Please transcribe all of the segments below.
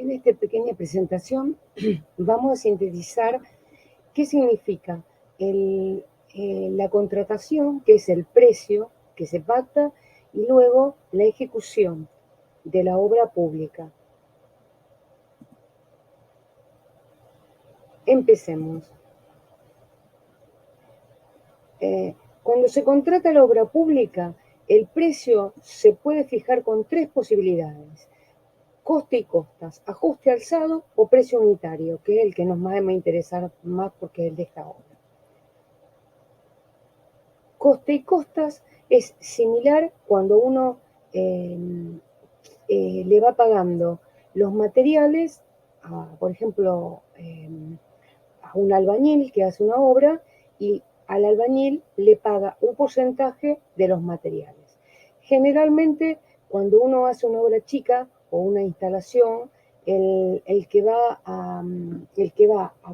En esta pequeña presentación vamos a sintetizar qué significa la contratación, que es el precio que se pacta, y luego la ejecución de la obra pública. Empecemos. Cuando se contrata la obra pública, el precio se puede fijar con tres posibilidades: coste y costas, ajuste alzado o precio unitario, que es el que nos va a interesar más porque es el de esta obra. Coste y costas es similar cuando uno le va pagando los materiales, por ejemplo, a un albañil que hace una obra, y al albañil le paga un porcentaje de los materiales. Generalmente, cuando uno hace una obra chica o una instalación, el que va a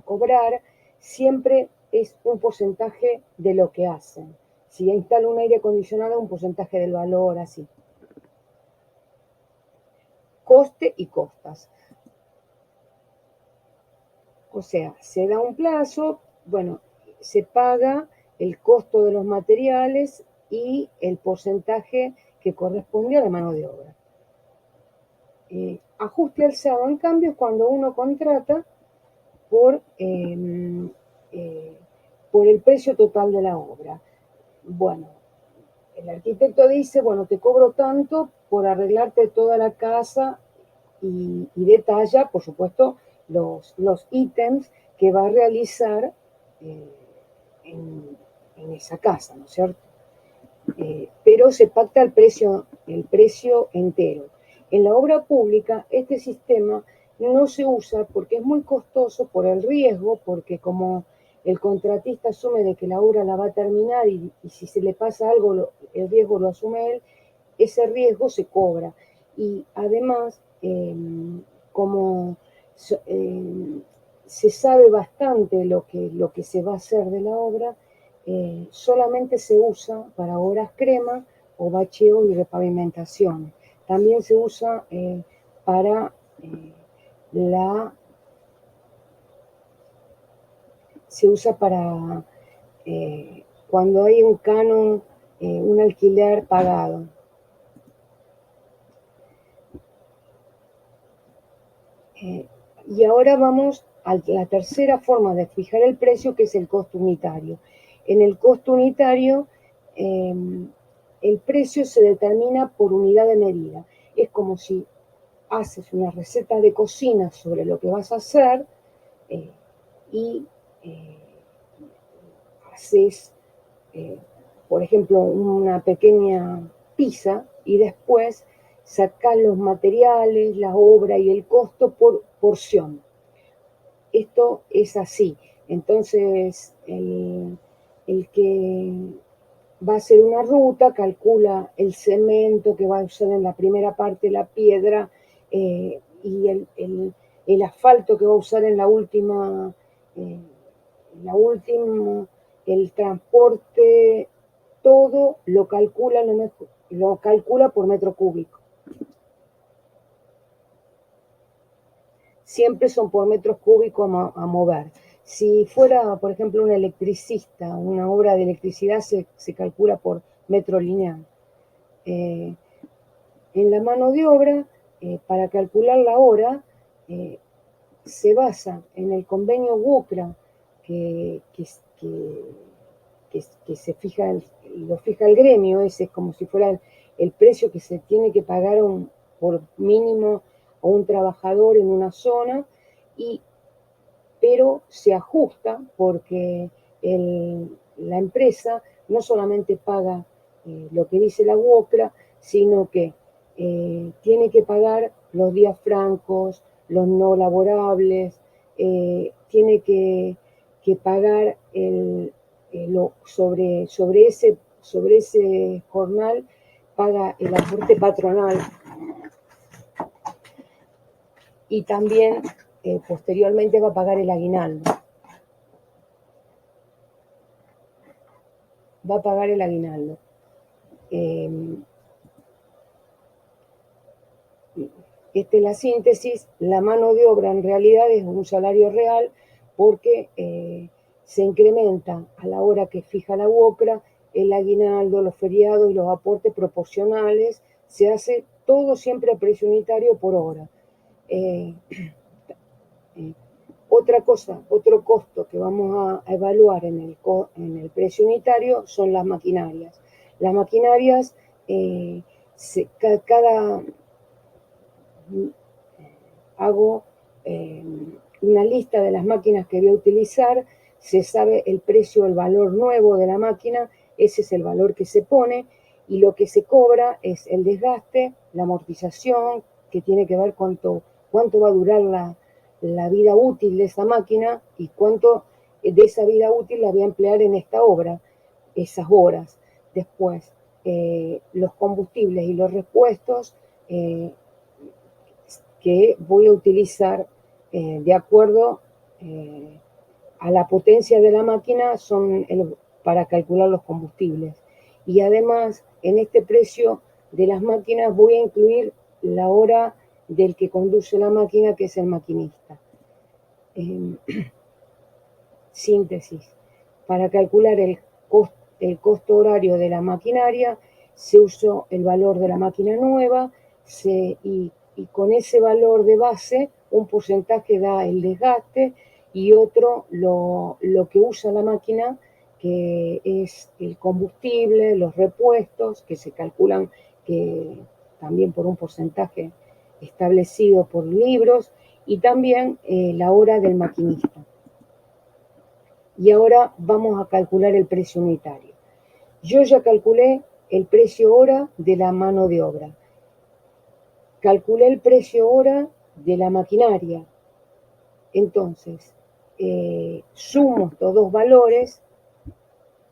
cobrar siempre es un porcentaje de lo que hacen. Si instala un aire acondicionado, un porcentaje del valor, así. Coste y costas. O sea, se da un plazo, bueno, se paga el costo de los materiales y el porcentaje que corresponde a la mano de obra. Ajuste alzado, en cambio, es cuando uno contrata por el precio total de la obra. Bueno, el arquitecto dice, bueno, te cobro tanto por arreglarte toda la casa, y detalla, por supuesto, los ítems que va a realizar en esa casa, ¿no es cierto? Pero se pacta el precio entero. En la obra pública, este sistema no se usa porque es muy costoso por el riesgo, porque como el contratista asume de que la obra la va a terminar y si se le pasa algo, el riesgo lo asume él, ese riesgo se cobra. Y además, como se sabe bastante lo que se va a hacer de la obra, solamente se usa para obras crema o bacheo y repavimentación. También se usa para cuando hay un canon, un alquiler pagado. Y ahora vamos a la tercera forma de fijar el precio, que es el costo unitario. En el costo unitario, el precio se determina por unidad de medida. Es como si haces una receta de cocina sobre lo que vas a hacer y haces, por ejemplo, una pequeña pizza y después sacás los materiales, la obra y el costo por porción. Esto es así. Entonces, el que va a hacer una ruta calcula el cemento que va a usar en la primera parte, la piedra, y el asfalto que va a usar en la última, el transporte, todo lo calcula por metro cúbico. Siempre son por metros cúbicos a mover. Si fuera, por ejemplo, un electricista, una obra de electricidad se calcula por metro lineal. En la mano de obra, para calcular la hora, se basa en el convenio WUCRA, que se fija, lo fija el gremio. Ese es como si fuera el precio que se tiene que pagar por mínimo a un trabajador en una zona, pero se ajusta porque la empresa no solamente paga lo que dice la WOCRA, sino que tiene que pagar los días francos, los no laborables, tiene que pagar sobre ese jornal, paga el aporte patronal, y también posteriormente va a pagar el aguinaldo. Va a pagar el aguinaldo. esta es la síntesis. La mano de obra en realidad es un salario real porque se incrementa a la hora que fija la UOCRA el aguinaldo, los feriados y los aportes proporcionales. Se hace todo siempre a precio unitario por hora. Otra cosa, otro costo que vamos a evaluar en el precio unitario son las maquinarias. Las maquinarias, hago una lista de las máquinas que voy a utilizar, se sabe el precio, el valor nuevo de la máquina, ese es el valor que se pone, y lo que se cobra es el desgaste, la amortización, que tiene que ver cuánto va a durar la vida útil de esa máquina y cuánto de esa vida útil la voy a emplear en esta obra, esas horas. Después, los combustibles y los repuestos que voy a utilizar de acuerdo a la potencia de la máquina para calcular los combustibles. Y además, en este precio de las máquinas voy a incluir la hora del que conduce la máquina, que es el maquinista. Síntesis. Para calcular el costo horario de la maquinaria, se usó el valor de la máquina nueva y con ese valor de base, un porcentaje da el desgaste y otro lo que usa la máquina, que es el combustible, los repuestos, que se calculan también por un porcentaje establecido por libros, y también la hora del maquinista. Y ahora vamos a calcular el precio unitario. Yo ya calculé el precio hora de la mano de obra. Calculé el precio hora de la maquinaria. Entonces, sumo estos dos valores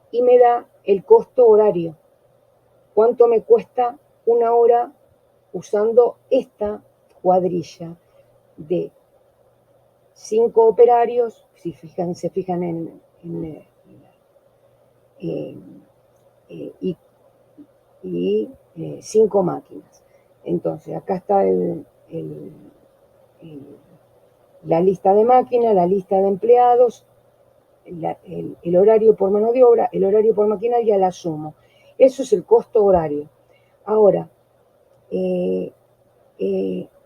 y me da el costo horario. ¿Cuánto me cuesta una hora usando esta cuadrilla de 5 operarios? Si se fijan y 5 máquinas. Entonces, acá está la lista de máquinas, la lista de empleados, el horario por mano de obra, el horario por maquinaria, la sumo. Eso es el costo horario. Ahora,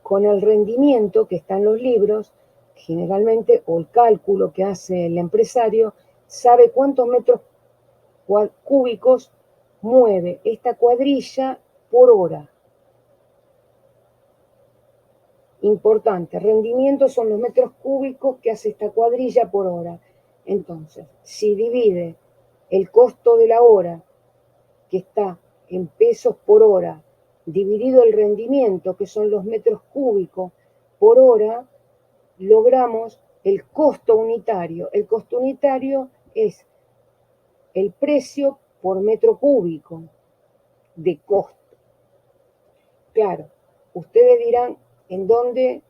con el rendimiento que está en los libros, generalmente, o el cálculo que hace el empresario, sabe cuántos metros cúbicos mueve esta cuadrilla por hora. Importante, rendimiento son los metros cúbicos que hace esta cuadrilla por hora. Entonces, si divide el costo de la hora, que está en pesos por hora, dividido el rendimiento, que son los metros cúbicos por hora, logramos el costo unitario. El costo unitario es el precio por metro cúbico de costo. Claro, ustedes dirán en dónde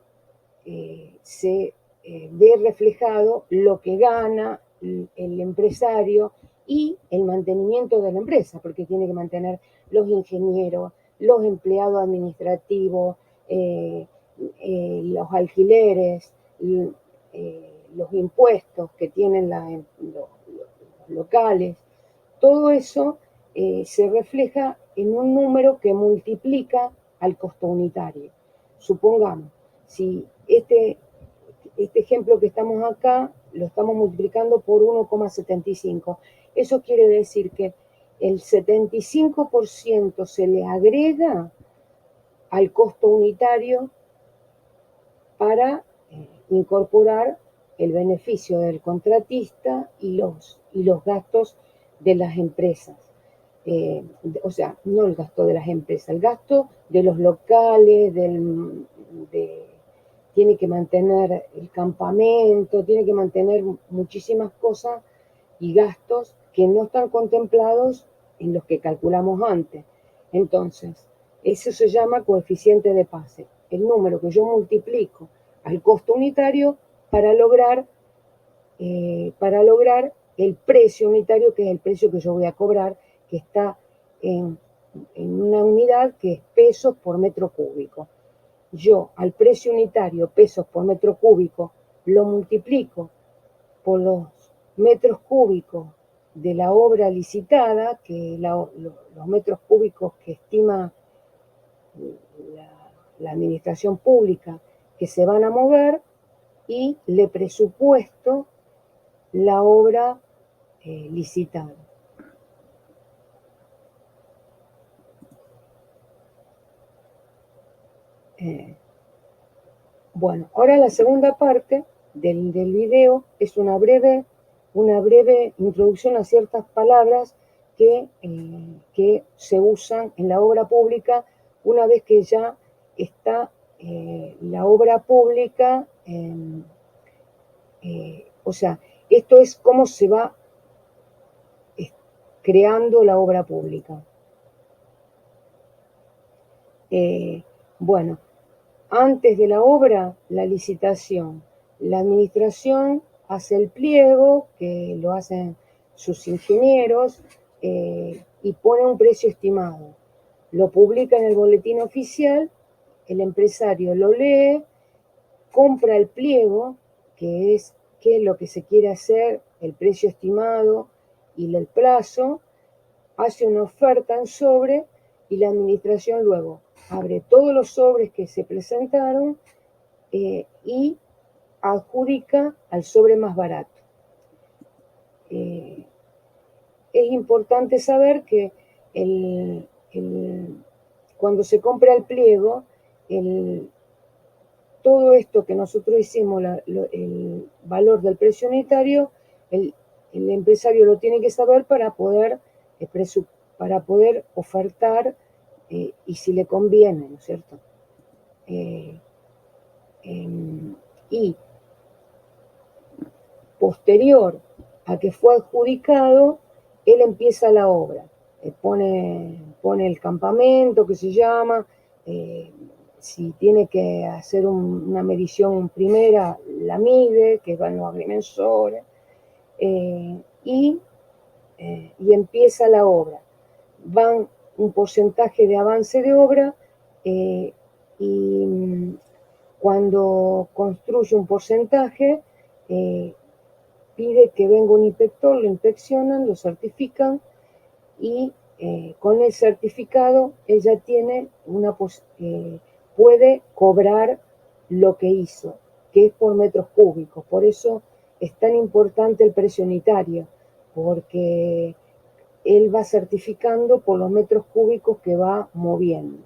se ve reflejado lo que gana el empresario y el mantenimiento de la empresa, porque tiene que mantener los ingenieros, los empleados administrativos, los alquileres, los impuestos que tienen los locales. Todo eso se refleja en un número que multiplica al costo unitario. Supongamos, si este ejemplo que estamos acá lo estamos multiplicando por 1,75. Eso quiere decir que el 75% se le agrega al costo unitario para incorporar el beneficio del contratista y los gastos de las empresas. O sea, no el gasto de las empresas, el gasto de los locales, tiene que mantener el campamento, tiene que mantener muchísimas cosas y gastos que no están contemplados en los que calculamos antes. Entonces, eso se llama coeficiente de pase, el número que yo multiplico al costo unitario para lograr el precio unitario, que es el precio que yo voy a cobrar, que está en una unidad que es pesos por metro cúbico. yo al precio unitario, pesos por metro cúbico, lo multiplico por los metros cúbicos de la obra licitada, que los metros cúbicos que estima la administración pública que se van a mover, y le presupuesto la obra licitada. Bueno, ahora la segunda parte del video es una breve introducción a ciertas palabras que se usan en la obra pública una vez que ya está la obra pública, o sea, esto es cómo se va creando la obra pública. Bueno, antes de la obra, la licitación. La administración hace el pliego, que lo hacen sus ingenieros, y pone un precio estimado. Lo publica en el boletín oficial, el empresario lo lee, compra el pliego, que es lo que se quiere hacer, el precio estimado y el plazo, hace una oferta en sobre, y la administración luego abre todos los sobres que se presentaron y adjudica al sobre más barato. Es importante saber que cuando se compra el pliego, todo esto que nosotros hicimos, el valor del precio unitario, el empresario lo tiene que saber para poder ofertar y si le conviene, ¿no es cierto? Y posterior a que fue adjudicado, él empieza la obra, pone el campamento, que se llama, si tiene que hacer una medición primera, la mide, que van los agrimensores, y empieza la obra. Van un porcentaje de avance de obra, y cuando construye un porcentaje, pide que venga un inspector, lo inspeccionan, lo certifican, y con el certificado ella tiene puede cobrar lo que hizo, que es por metros cúbicos. Por eso es tan importante el precio unitario, porque él va certificando por los metros cúbicos que va moviendo.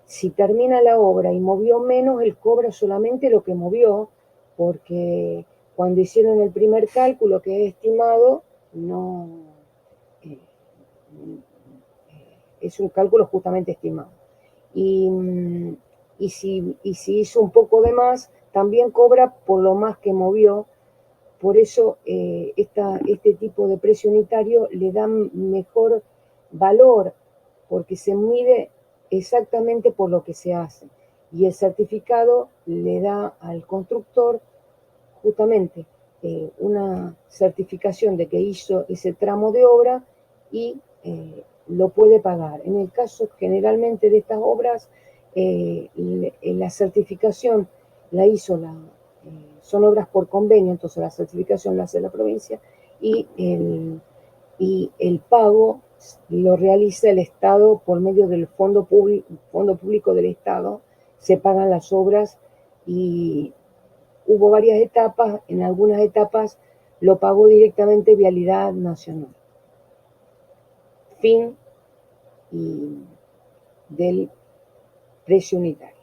Si termina la obra y movió menos, él cobra solamente lo que movió, porque cuando hicieron el primer cálculo, que es estimado, no es un cálculo justamente estimado. Y si hizo un poco de más, también cobra por lo más que movió. Por eso este tipo de precio unitario le da mejor valor, porque se mide exactamente por lo que se hace. Y el certificado le da al constructor justamente una certificación de que hizo ese tramo de obra, y lo puede pagar. En el caso generalmente de estas obras, la certificación la hizo son obras por convenio, entonces la certificación la hace la provincia, y el pago lo realiza el Estado por medio del fondo público del Estado. Se pagan las obras, y hubo varias etapas, en algunas etapas lo pagó directamente Vialidad Nacional. Fin del precio unitario.